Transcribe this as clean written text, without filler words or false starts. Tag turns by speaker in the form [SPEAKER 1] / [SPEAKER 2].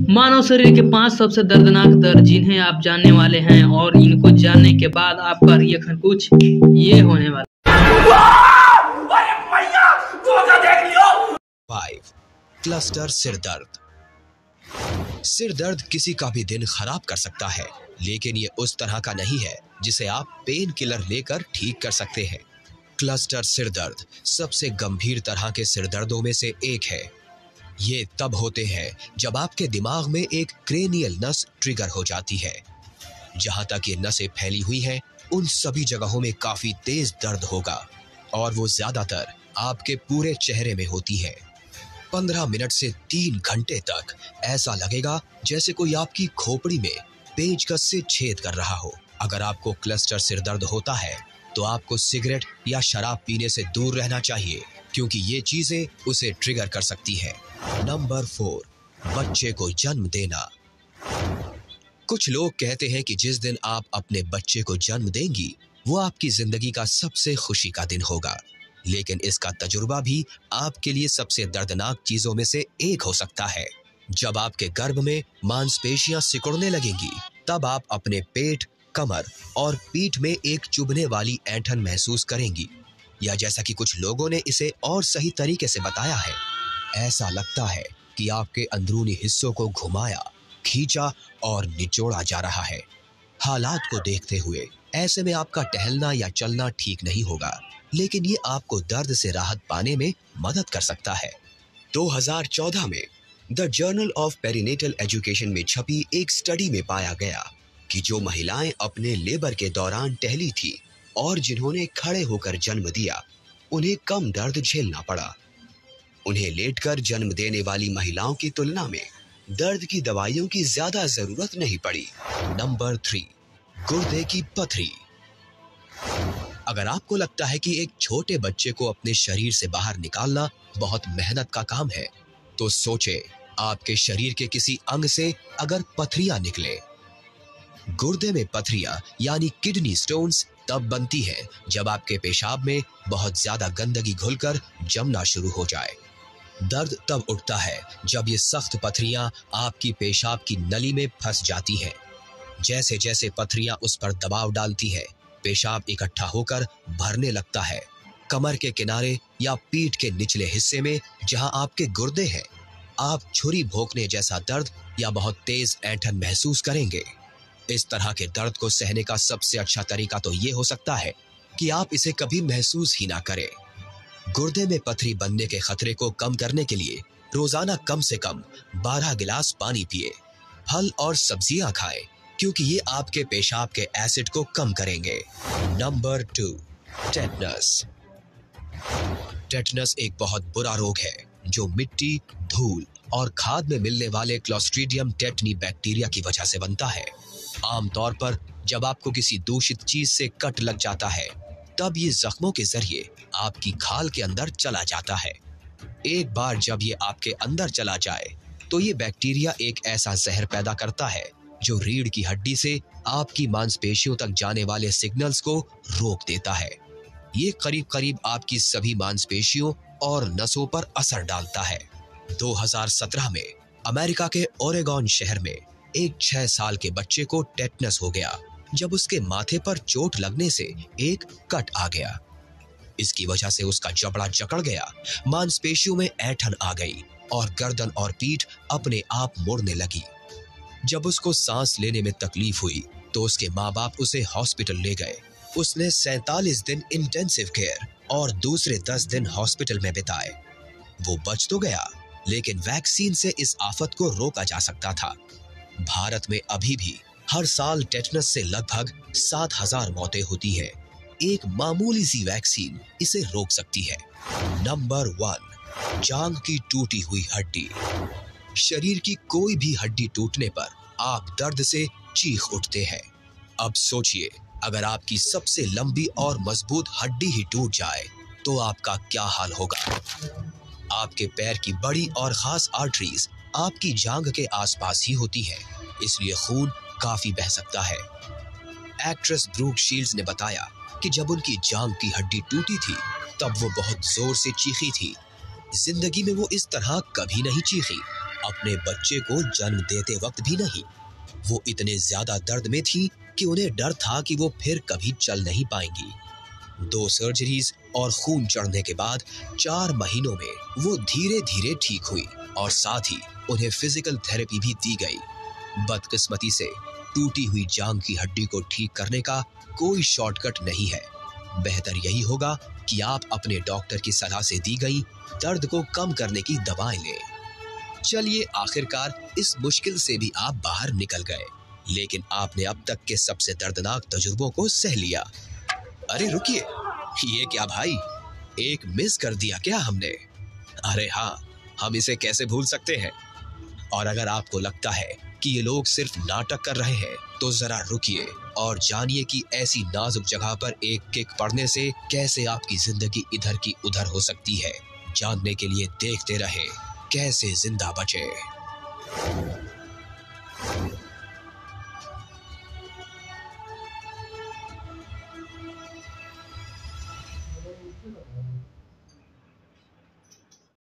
[SPEAKER 1] मानव शरीर के 5 सबसे दर्दनाक दर्द जिन्हें आप जानने वाले हैं और इनको जानने के बाद आपका रिएक्शन कुछ ये होने वाला।
[SPEAKER 2] 5. क्लस्टर सिर दर्द। सिर दर्द किसी का भी दिन खराब कर सकता है, लेकिन ये उस तरह का नहीं है जिसे आप पेन किलर लेकर ठीक कर सकते हैं। क्लस्टर सिर दर्द सबसे गंभीर तरह के सिर दर्दों में से एक है। ये तब होते हैं जब आपके दिमाग में एक क्रेनियल नस ट्रिगर हो जाती है। जहां तक ये नसें फैली हुई हैं, उन सभी जगहों में काफी तेज दर्द होगा और वो ज्यादातर आपके पूरे चेहरे में होती है। 15 मिनट से 3 घंटे तक ऐसा लगेगा जैसे कोई आपकी खोपड़ी में पेचकस से छेद कर रहा हो। अगर आपको क्लस्टर सिर दर्द होता है तो आपको सिगरेट या शराब पीने से दूर रहना चाहिए, क्योंकि ये चीजें उसे ट्रिगर कर सकती हैं। नंबर 4, बच्चे को जन्म देना। कुछ लोग कहते हैं कि जिस दिन आप अपने बच्चे को जन्म देंगी वो आपकी जिंदगी का सबसे खुशी का दिन होगा, लेकिन इसका तजुर्बा भी आपके लिए सबसे दर्दनाक चीजों में से एक हो सकता है। जब आपके गर्भ में मांसपेशियां सिकुड़ने लगेंगी, तब आप अपने पेट, कमर और पीठ में एक चुभने वाली ऐंठन महसूस करेंगी, या जैसा कि कुछ लोगों ने इसे और सही तरीके से बताया है, ऐसा लगता है कि आपके अंदरूनी हिस्सों को घुमाया, खींचा और निचोड़ा जा रहा है। हालात को देखते हुए ऐसे में आपका टहलना या चलना ठीक नहीं होगा, लेकिन ये आपको दर्द से राहत पाने में मदद कर सकता है। 2014 में the journal of perinatal education में छपी एक स्टडी में पाया गया कि जो महिलाएं अपने लेबर के दौरान टहली थी और जिन्होंने खड़े होकर जन्म दिया, उन्हें कम दर्द झेलना पड़ा। उन्हें लेटकर जन्म देने वाली महिलाओं की तुलना में दर्द की दवाइयों की ज्यादा जरूरत नहीं पड़ी। नंबर 3, गुर्दे की पथरी। अगर आपको लगता है कि एक छोटे बच्चे को अपने शरीर से बाहर निकालना बहुत मेहनत का काम है, तो सोचे आपके शरीर के किसी अंग से अगर पथरियां निकले। गुर्दे में पथरियां यानी किडनी स्टोन्स तब बनती है जब आपके पेशाब में बहुत ज्यादा गंदगी घुलकर जमना शुरू हो जाए। दर्द तब उठता है जब ये सख्त पथरियां आपकी पेशाब की नली में फंस जाती हैं। जैसे जैसे पथरियां उस पर दबाव डालती है, पेशाब इकट्ठा होकर भरने लगता है। कमर के किनारे या पीठ के निचले हिस्से में जहां आपके गुर्दे हैं, आप छुरी भोंकने जैसा दर्द या बहुत तेज ऐंठन महसूस करेंगे। इस तरह के दर्द को सहने का सबसे अच्छा तरीका तो ये हो सकता है कि आप इसे कभी महसूस ही ना करें। गुर्दे में पथरी बनने के खतरे को कम करने के लिए रोजाना कम से कम 12 गिलास पानी पिए। फल और सब्जियां खाएं, क्योंकि ये आपके पेशाब के एसिड को कम करेंगे। Number 2, tetanus. टेटनस एक बहुत बुरा रोग है जो मिट्टी, धूल और खाद में मिलने वाले क्लोस्ट्रीडियम टेटनी बैक्टीरिया की वजह से बनता है। आमतौर पर जब आपको किसी दूषित चीज से कट लग जाता है, तब ये जख्मों के जरिए आपकी खाल के अंदर चला जाता है। एक बार जब ये आपके अंदर चला जाए तो ये बैक्टीरिया एक ऐसा जहर पैदा करता है जो रीढ़ की हड्डी से आपकी मांसपेशियों तक जाने वाले सिग्नल्स को रोक देता है। ये करीब करीब आपकी सभी मांसपेशियों और नसों पर असर डालता है। 2017 में अमेरिका के ओरेगॉन शहर में एक 6 साल के बच्चे को टेटनस हो गया जब उसके माथे पर चोट लगने से एक कट आ गया। इसकी वजह से उसका जबड़ा जकड़ गया, मांसपेशियों में ऐंठन आ गई और गर्दन और पीठ अपने आप मुड़ने लगी। जब उसको सांस लेने में तकलीफ हुई तो उसके माँ बाप उसे हॉस्पिटल ले गए। उसने 47 दिन इंटेंसिव केयर और दूसरे 10 दिन हॉस्पिटल में बिताए। वो बच तो गया, लेकिन वैक्सीन से इस आफत को रोका जा सकता था। भारत में अभी भी हर साल टेटनस से लगभग 7,000 मौतें होती हैं। एक मामूली सी वैक्सीन इसे रोक सकती है। नंबर 1, जांघ की टूटी हुई हड्डी। शरीर की कोई भी हड्डी टूटने पर आप दर्द से चीख उठते हैं। अब सोचिए, अगर आपकी सबसे लंबी और मजबूत हड्डी ही टूट जाए तो आपका क्या हाल होगा। आपके पैर की बड़ी और खास आर्टरीज आपकी जांघ के आसपास ही होती है, इसलिए खून काफी बह सकता है। एक्ट्रेस ब्रूक शील्ड्स ने बताया कि जब उनकी जांघ की हड्डी टूटी थी तब वो बहुत जोर से चीखी थी। जिंदगी में वो इस तरह कभी नहीं चीखी। अपने बच्चे को जन्म देते वक्त भी नहीं। वो इतने ज्यादा दर्द में थी कि उन्हें डर था कि वो फिर कभी चल नहीं पाएंगी। 2 सर्जरीज और खून चढ़ने के बाद 4 महीनों में वो धीरे धीरे ठीक हुई और साथ ही उन्हें फिजिकल थेरेपी भी दी गई। बदकिस्मती से टूटी हुई जांघ की हड्डी को ठीक करने का कोई शॉर्टकट नहीं है। बेहतर यही होगा कि आप अपने डॉक्टर की सलाह से दी गई दर्द को कम करने की दवाएं लें। चलिए, आखिरकार इस मुश्किल से भी आप बाहर निकल गए, लेकिन आपने अब तक के सबसे दर्दनाक तजुर्बों को सह लिया। अरे रुकिए, ये क्या भाई, एक मिस कर दिया क्या हमने? अरे हाँ, हम इसे कैसे भूल सकते हैं। और अगर आपको लगता है कि ये लोग सिर्फ नाटक कर रहे हैं, तो जरा रुकिए और जानिए कि ऐसी नाजुक जगह पर एक किक पड़ने से कैसे आपकी जिंदगी इधर की उधर हो सकती है। जानने के लिए देखते रहे कैसे जिंदा बचे।